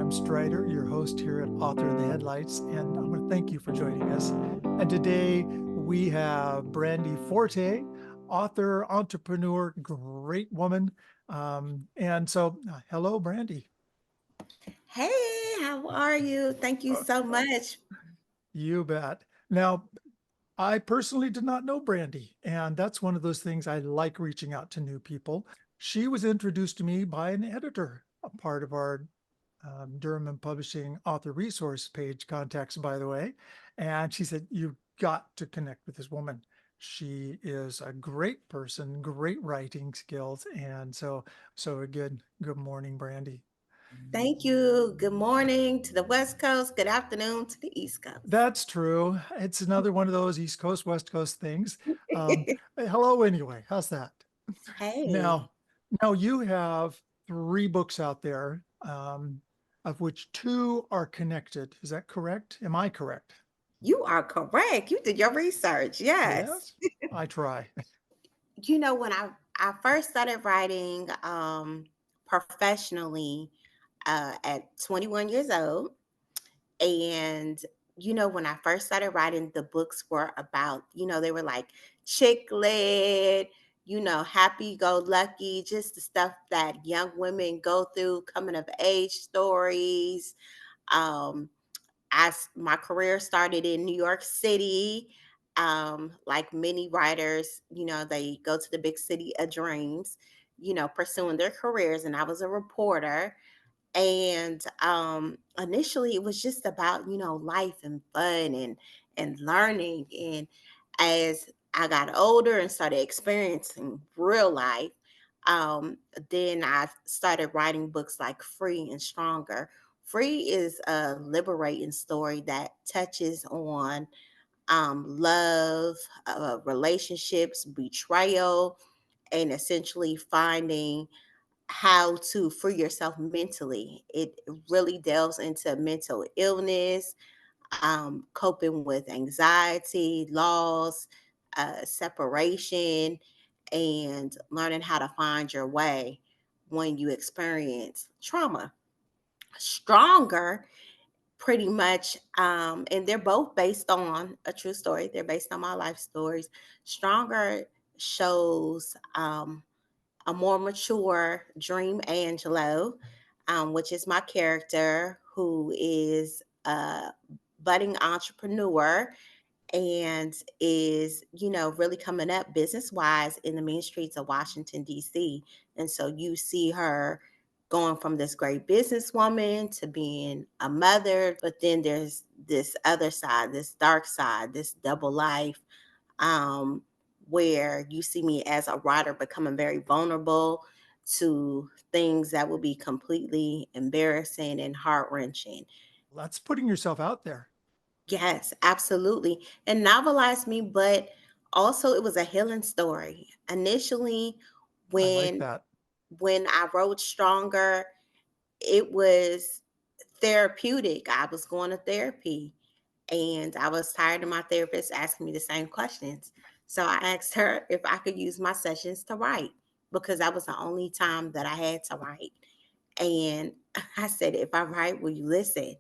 I'm Strider, your host here at Author in the Headlights, and I want to thank you for joining us. And today we have Brandi Forte, author, entrepreneur, great woman. Hello, Brandi. Hey, how are you? Thank you Uh, so much. You bet. Now, I personally did not know Brandi, and that's one of those things I like reaching out to new people. She was introduced to me by an editor, a part of our Durham and Publishing author resource page contacts, by the way. And she said, you've got to connect with this woman. She is a great person, great writing skills. So again, good morning, Brandi. Thank you. Good morning to the West Coast. Good afternoon to the East Coast. That's true. It's another one of those East Coast, West Coast things. Hello, anyway. How's that? Hey, Now, now you have three books out there, of which two are connected. Is that correct? Am I correct? you are correct. You did your research. Yes. Yes, I try. When I first started writing professionally at 21 years old, and when I first started writing, the books were about, they were like chick lit, happy go lucky, just the stuff that young women go through, coming of age stories. Um, my career started in New York City. Like many writers, they go to the big city of dreams, pursuing their careers, and I was a reporter. And initially it was just about life and fun and learning. And as I got older and started experiencing real life, then I started writing books like Free and Stronger. Free is a liberating story that touches on love, relationships, betrayal, and essentially finding how to free yourself mentally. It really delves into mental illness, coping with anxiety, loss, separation, and learning how to find your way when you experience trauma. Stronger, pretty much, and they're both based on a true story. They're based on my life stories. Stronger shows a more mature Dream Angelo, which is my character, who is a budding entrepreneur and is, really coming up business wise in the mean streets of Washington, D.C. And so you see her going from this great businesswoman to being a mother, but then there's this other side, this dark side, this double life, um, where you see me as a writer becoming very vulnerable to things that will be completely embarrassing and heart wrenching. That's putting yourself out there. Yes, absolutely. And novelized me, but also it was a healing story. Initially, I like when that. I wrote Stronger, it was therapeutic. I was going to therapy and I was tired of my therapist asking me the same questions. So I asked her if I could use my sessions to write because that was the only time that I had to write. And I said, if I write, will you listen?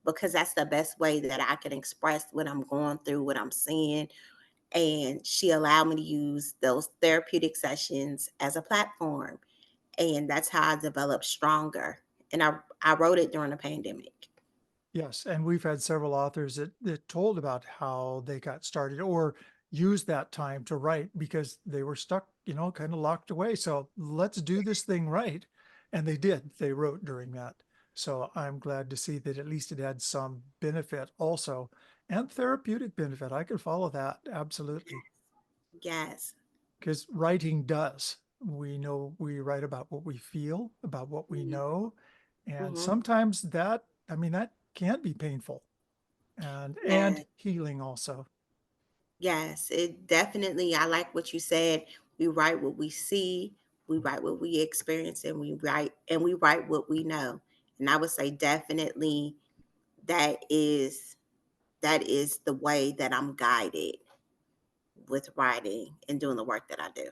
Because that's the best way that I can express what I'm going through, what I'm seeing. And she allowed me to use those therapeutic sessions as a platform. And that's how I developed Stronger. And I wrote it during the pandemic. Yes, and we've had several authors that told about how they got started or used that time to write because they were stuck, kind of locked away. So let's do this thing right. And they did. They wrote during that. So I'm glad to see that at least it had some benefit also and therapeutic benefit. I can follow that. Absolutely. Yes. Because writing does. We know we write about what we feel, about what we know. And Mm-hmm. sometimes that can be painful and Yes. healing also. Yes, it definitely, I like what you said. We write what we see, we write what we experience, and we write what we know. And I would say definitely that is the way that I'm guided with writing and doing the work that I do.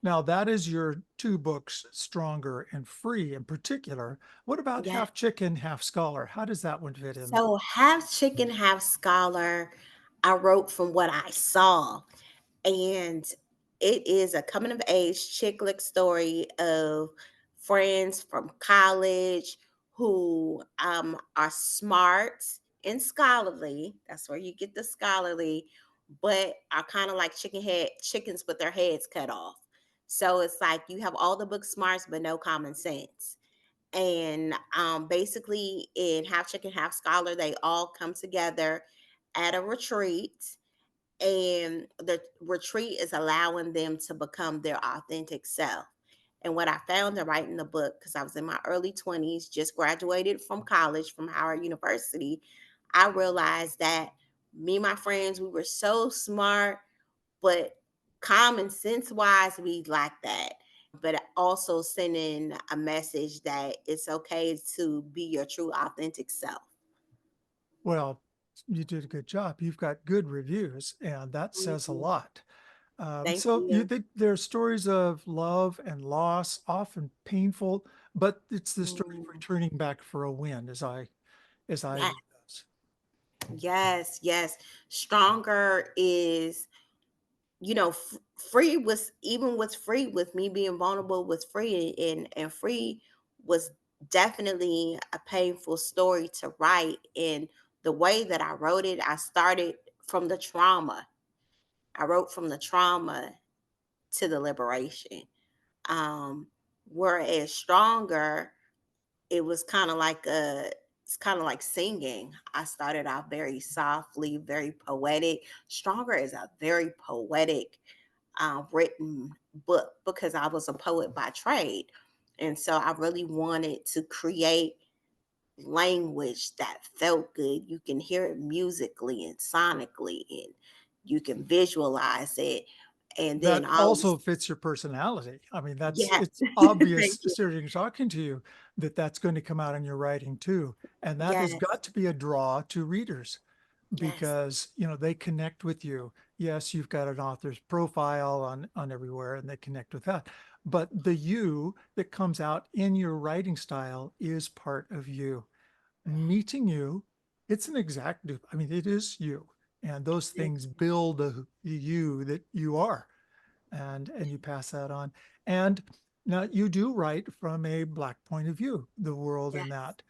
Now that is your 2 books, Stronger and Free in particular. What about Yeah. Half Chicken, Half Scholar? How does that one fit in there? So half chicken, half scholar, I wrote from what I saw. And it is a coming of age chick lit story of friends from college who are smart and scholarly. That's where you get the scholarly, but are kind of like chickens with their heads cut off. So it's like you have all the book smarts, but no common sense. And basically, in Half Chicken, Half Scholar, they all come together at a retreat, and the retreat is allowing them to become their authentic self. And what I found in writing the book, because I was in my early 20s, just graduated from college from Howard University, I realized that me and my friends, we were so smart, but common sense wise, we lack that. But also sending a message that it's okay to be your true authentic self. Well, you did a good job. You've got good reviews, and that says a Mhm. lot. Thank So you you. think there are stories of love and loss, often painful, but it's the story of Mm. returning back for a win as I Yes, read those. yes, yes. Stronger is, free was, even was free with me being vulnerable was free, and free was definitely a painful story to write. And the way that I wrote it, I started from the trauma. I wrote from the trauma to the liberation. Um, Whereas stronger, it was kind of like it's kind of like singing. I started off very softly, very poetic. Stronger is a very poetic written book because I was a poet by trade. And so I really wanted to create language that felt good. You can hear it musically and sonically, and you can visualize it. And then That always, also fits your personality. I mean, yes, it's obvious thank you. sitting and talking to you that that's going to come out in your writing too. And that has Yes, got to be a draw to readers yes, because, they connect with you. Yes, you've got an author's profile on everywhere and they connect with that. But the you that comes out in your writing style is part of you. Meeting you, it's an exact dupe. I mean, it is you. And those thank things build the you that you are and you pass that on. And now you do write from a black point of view, the world you. in that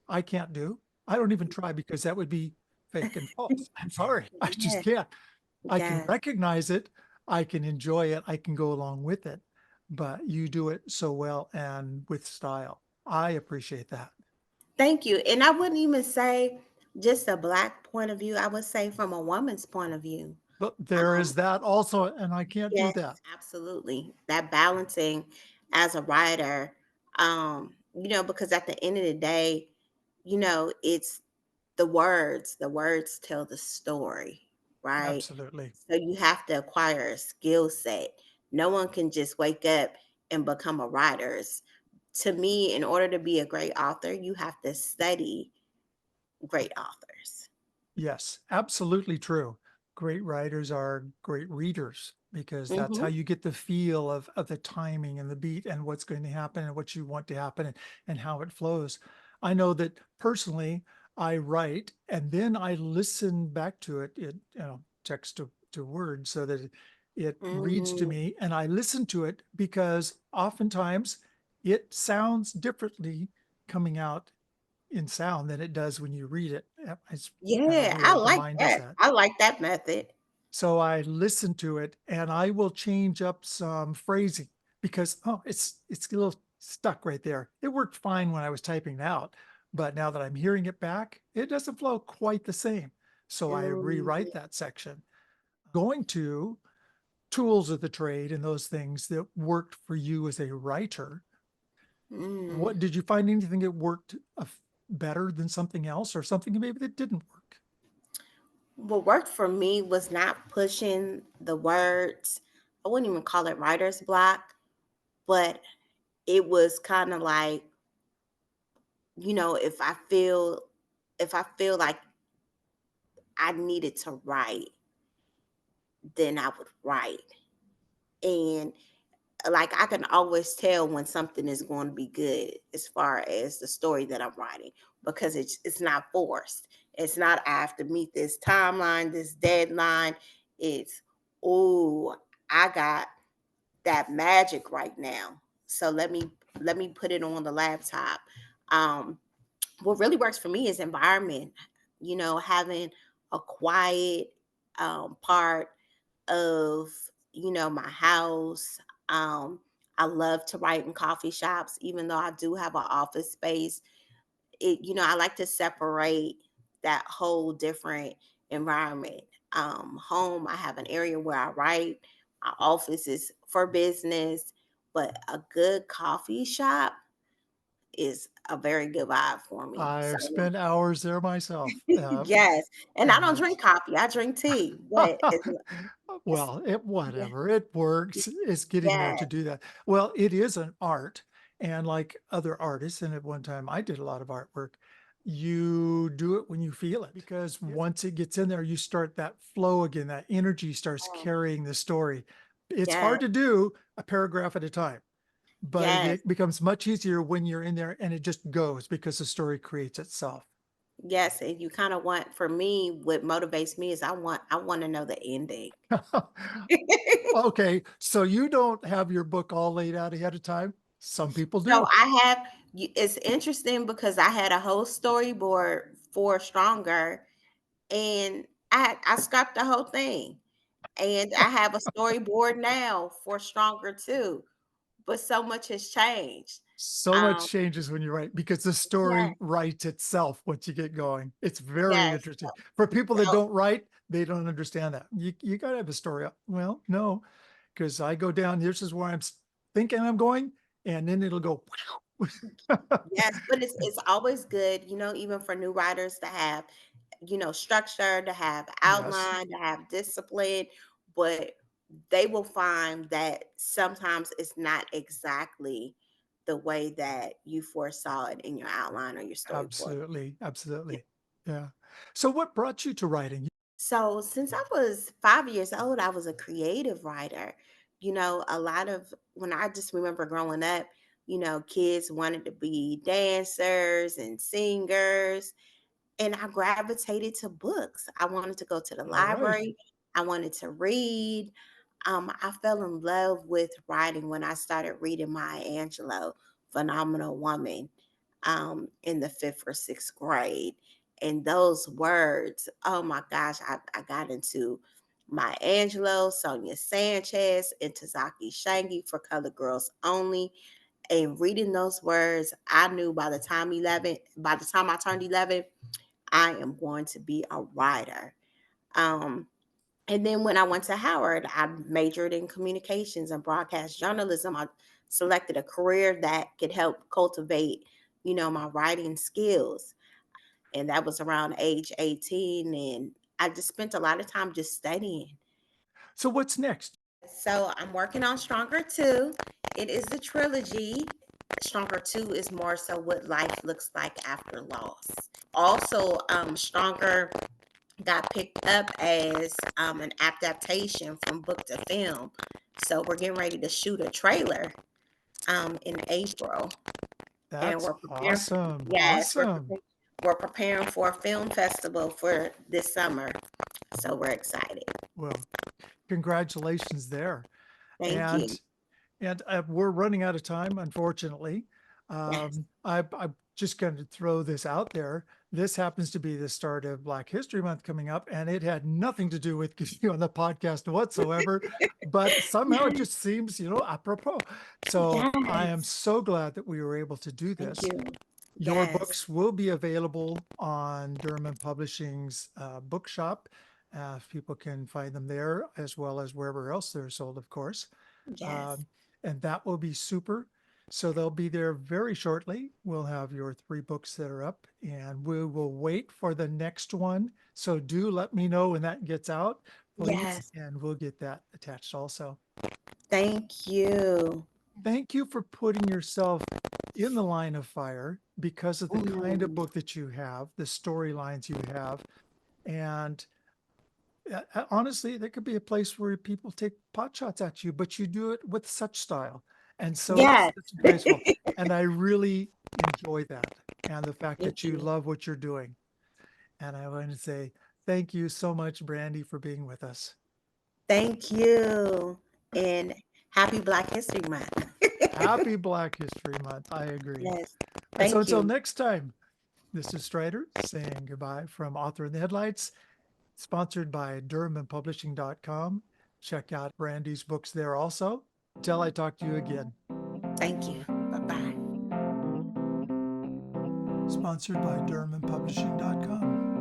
I can't do. I don't even try because that would be fake and false. I'm sorry. I just Yes, can't. I can yes. recognize it. I can enjoy it. I can go along with it. But you do it so well and with style. I appreciate that. Thank you. And I wouldn't even say just a black point of view. I would say from a woman's point of view. But there Um, is that also, and I can't do yes, that. absolutely. That balancing as a writer, because at the end of the day, it's the words. The words tell the story, right? Absolutely. So you have to acquire a skill set. No one can just wake up and become a writer. To me, in order to be a great author, you have to study great authors. Yes, absolutely true. Great writers are great readers because that's how Mhm. you get the feel of the timing and the beat and what's going to happen and what you want to happen and how it flows. I know that personally, I write and then I listen back to it, text to word so that it reads to Mm, me and I listen to it because oftentimes it sounds differently coming out in sound than it does when you read it. It's kind of yeah, I weird. The like mind does that. that. I like that method. So I listen to it and I will change up some phrasing because it's a little stuck right there. It worked fine when I was typing it out, but now that I'm hearing it back, it doesn't flow quite the same. So I rewrite Mm, that section. Going to tools of the trade and those things that worked for you as a writer. mm. What did you find anything that worked better than something else or something maybe that didn't work? What worked for me was not pushing the words. I wouldn't even call it writer's block, but it was kind of like, if I feel like I needed to write, then I would write. And like I can always tell when something is going to be good as far as the story that I'm writing, because it's not forced. It's not I have to meet this timeline, this deadline. It's, oh, I got that magic right now. So let me put it on the laptop. Um, what really works for me is environment. Having a quiet part of my house. Um, I love to write in coffee shops, even though I do have an office space. I like to separate that whole different environment. Home, I have an area where I write. My office is for business, but a good coffee shop is a very good vibe for me. So I've spent hours there myself. yes, and I don't And drink coffee. I drink tea, but it's well, it yeah, whatever, it works. It's getting there to yes, do that. Well, it is an art, and like other artists, and at one time I did a lot of artwork, you do it when you feel it, because once it gets in there, you start that flow again, that energy starts carrying the story. It's yes, hard to do a paragraph at a time, but yes, it becomes much easier when you're in there and it just goes because the story creates itself. yes, and you kinda want for me, what motivates me is I want to know the ending. Okay, so you don't have your book all laid out ahead of time? Some people So do. I have it's interesting because I had a whole storyboard for Stronger, and I scrapped the whole thing, and I have a storyboard now for Stronger too, but so much has changed. So Um, much changes when you write because the yeah, story writes itself once you get going. It's very yes, interesting. For people that so don't write, they don't understand that. You gotta have a story. Well, no, because I go down, this is where thinking I'm going, and then it'll go. yes, but it's always good, even for new writers to have, structure, to have Yes, outline, to have discipline, but they will find that sometimes it's not exactly the way that you foresaw it in your outline or your storyboard. absolutely, absolutely. Yeah. So what brought you to writing? So, since I was 5 years old, I was a creative writer. A lot of when I just remember growing up, kids wanted to be dancers and singers, and I gravitated to books. I wanted to go to the All right. library. I wanted to read. I fell in love with writing when I started reading Maya Angelou, Phenomenal Woman, in the fifth or sixth grade. And those words, oh my gosh, I got into Maya Angelou, Sonia Sanchez, and Tazaki Shangi for Colored Girls Only. And reading those words, I knew by the time I turned 11, I am going to be a writer. Um, and then when I went to Howard, I majored in communications and broadcast journalism. I selected a career that could help cultivate, my writing skills. And that was around age 18. And I just spent a lot of time just studying. So what's next? So I'm working on Stronger 2. It is a trilogy. Stronger 2 is more so what life looks like after loss. Also, Stronger got picked up as an adaptation from book to film. So we're getting ready to shoot a trailer in April, and That's we're preparing. awesome. Yes, Awesome. we're preparing for a film festival for this summer. So we're excited. Well, congratulations there. Thank you. And we're running out of time, unfortunately. Yes. I'm just going to throw this out there. This happens to be the start of Black History Month coming up, and it had nothing to do with you on the podcast whatsoever. But somehow it Yes. just seems, apropos. So I am Yes. so glad that we were able to do Thank this. you. Your Yes. books will be available on Durham Publishing's bookshop. If people can find them there, as well as wherever else they're sold, of course. Yes. Um, and that will be super. So they'll be there very shortly. We'll have your 3 books that are up, and we will wait for the next one. So do let me know when that gets out, please, Yes. and we'll get that attached also. Thank you. Thank you for putting yourself in the line of fire because of the kind of Mm. book that you have, the storylines you have, and Honestly, there could be a place where people take pot shots at you, but you do it with such style. And so Yes. it's graceful. And I really enjoy that. And the fact Me that you too. love what you're doing. And I want to say thank you so much, Brandy, for being with us. Thank you. And happy Black History Month. Happy Black History Month. I agree. Yes. And so Thank until you. next time, this is Strider saying goodbye from Author in the Headlights, sponsored by DurhamandPublishing.com. Check out Brandy's books there also. Till I talk to you again. Thank you. Bye bye. Sponsored by DurhamandPublishing.com.